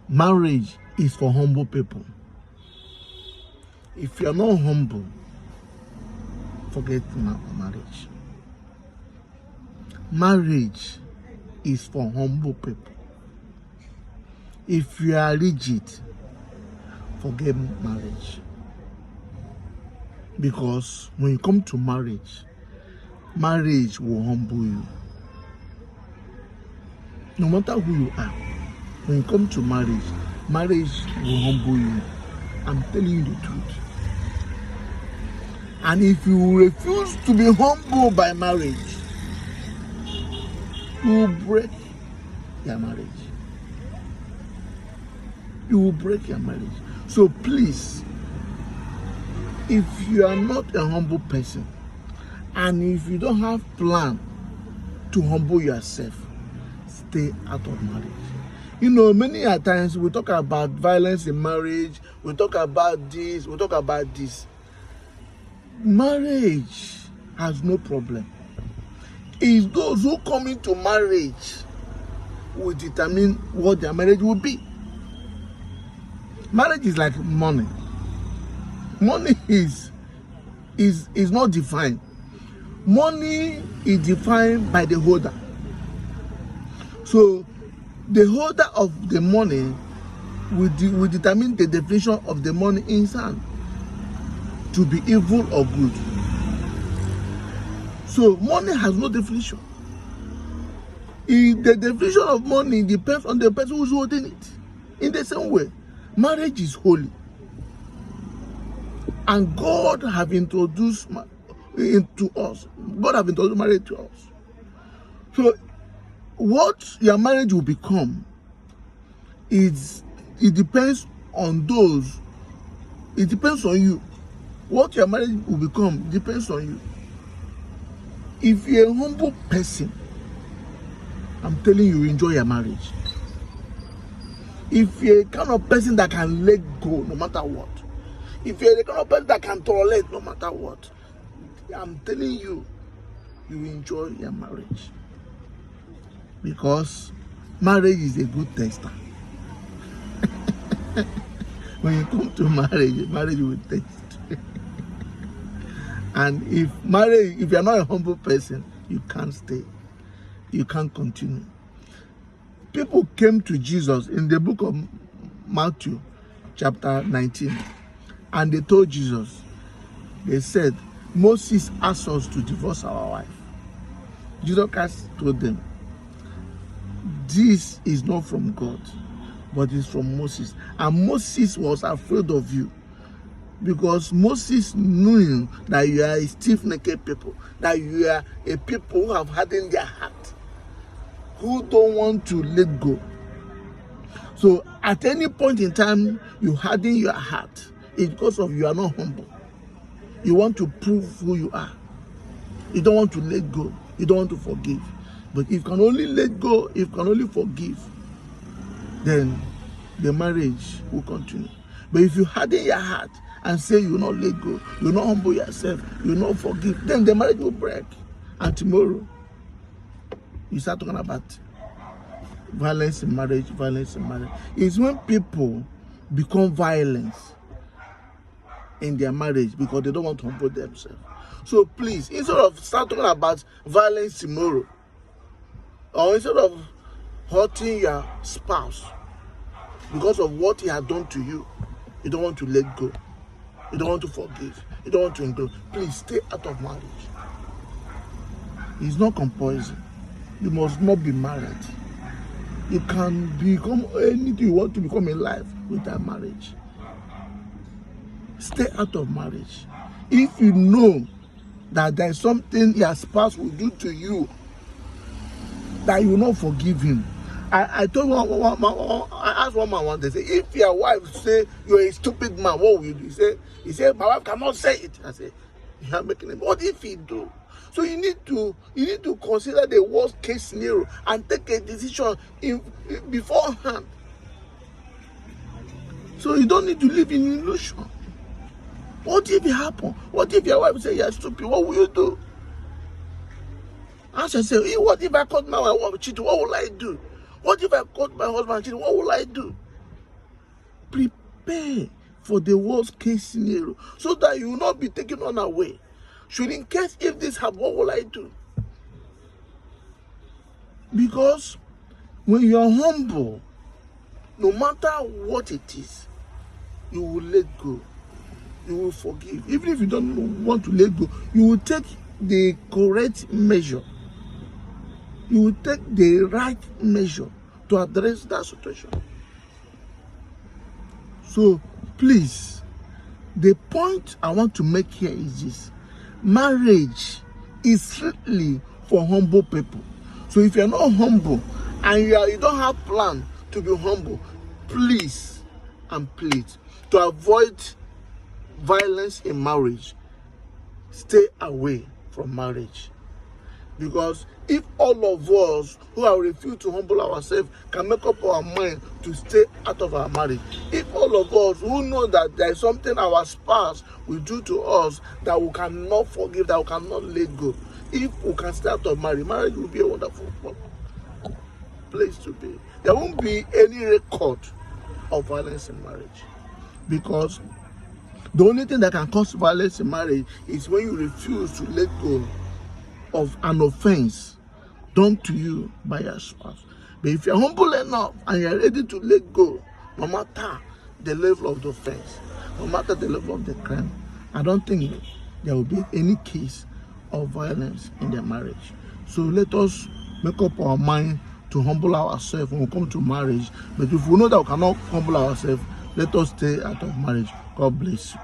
Marriage is for humble people. If you're not humble, forget marriage. Marriage is for humble people. If you are rigid, forget marriage. Because when you come to marriage, marriage will humble you. No matter who you are, when you come to marriage, marriage will humble you. I'm telling you the truth. And if you refuse to be humble by marriage, you will break your marriage. You will break your marriage. So please, if you are not a humble person, and if you don't have plan to humble yourself, stay out of marriage. You know, many a times we talk about violence in marriage, we talk about this, we talk about this. Marriage has no problem. It's those who come into marriage will determine what their marriage will be. Marriage is like money. Money is not defined. Money is defined by the holder. So the holder of the money will determine the definition of the money in his hand, to be evil or good. So money has no definition. The definition of money depends on the person who's holding it. In the same way, marriage is holy. And God have introduced into us. God have introduced marriage to us. So what your marriage will become it depends on those. It depends on you. What your marriage will become depends on you. If you're a humble person, I'm telling you, enjoy your marriage. If you're a kind of person that can let go no matter what, if you're the kind of person that can tolerate no matter what, I'm telling you, you enjoy your marriage. Because marriage is a good tester. When you come to marriage will test. And if you're not a humble person, you can't stay. You can't continue. People came to Jesus in the book of Matthew, chapter 19, and they told Jesus, they said, Moses asked us to divorce our wife. Jesus Christ told them, this is not from God, but it's from Moses. And Moses was afraid of you, because Moses knew that you are a stiff-necked people, that you are a people who have hardened their heart, who don't want to let go. So at any point in time you harden your heart, it's because of you are not humble. You want to prove who you are. You don't want to let go. You don't want to forgive. But if you can only let go, if you can only forgive, then the marriage will continue. But if you harden your heart and say you will not let go, you will not humble yourself, you will not forgive, then the marriage will break. And tomorrow, you start talking about violence in marriage, violence in marriage. It's when people become violent in their marriage because they don't want to humble themselves. So please, instead of start talking about violence tomorrow, or instead of hurting your spouse because of what he has done to you, you don't want to let go, you don't want to forgive, you don't want to endure, please stay out of marriage. It's not compulsory. You must not be married. You can become anything you want to become in life without marriage. Stay out of marriage. If you know that there is something your spouse will do to you that you will not forgive him. I told I asked one man one day, say, if your wife say you're a stupid man, what will you do? He said, my wife cannot say it. I said, you are making it. What if he do? So you need to consider the worst case scenario and take a decision beforehand. So you don't need to live in illusion. What if it happen? What if your wife say you're stupid? What will you do? As I say, what if I caught my wife cheating? What will I do? What if I caught my husband cheating? What will I do? prepare for the worst case scenario so that you will not be taken unaware. Should in case if this happen, what will I do? Because when you are humble, no matter what it is, you will let go. You will forgive. Even if you don't want to let go, you will take the correct measure. You will take the right measure to address that situation. So please, the point I want to make here is this: marriage is strictly for humble people. So if you're not humble and you don't have plan to be humble, please and please, to avoid violence in marriage, stay away from marriage. Because if all of us who have refused to humble ourselves can make up our mind to stay out of our marriage, if all of us who know that there is something our spouse will do to us that we cannot forgive, that we cannot let go, if we can stay out of marriage, marriage will be a wonderful place to be. There won't be any record of violence in marriage, because the only thing that can cause violence in marriage is when you refuse to let go of an offense done to you by your spouse. But if you're humble enough and you're ready to let go, no matter the level of the offense, no matter the level of the crime, I don't think there will be any case of violence in their marriage. So let us make up our mind to humble ourselves when we come to marriage. But if we know that we cannot humble ourselves, let us stay out of marriage. God bless you.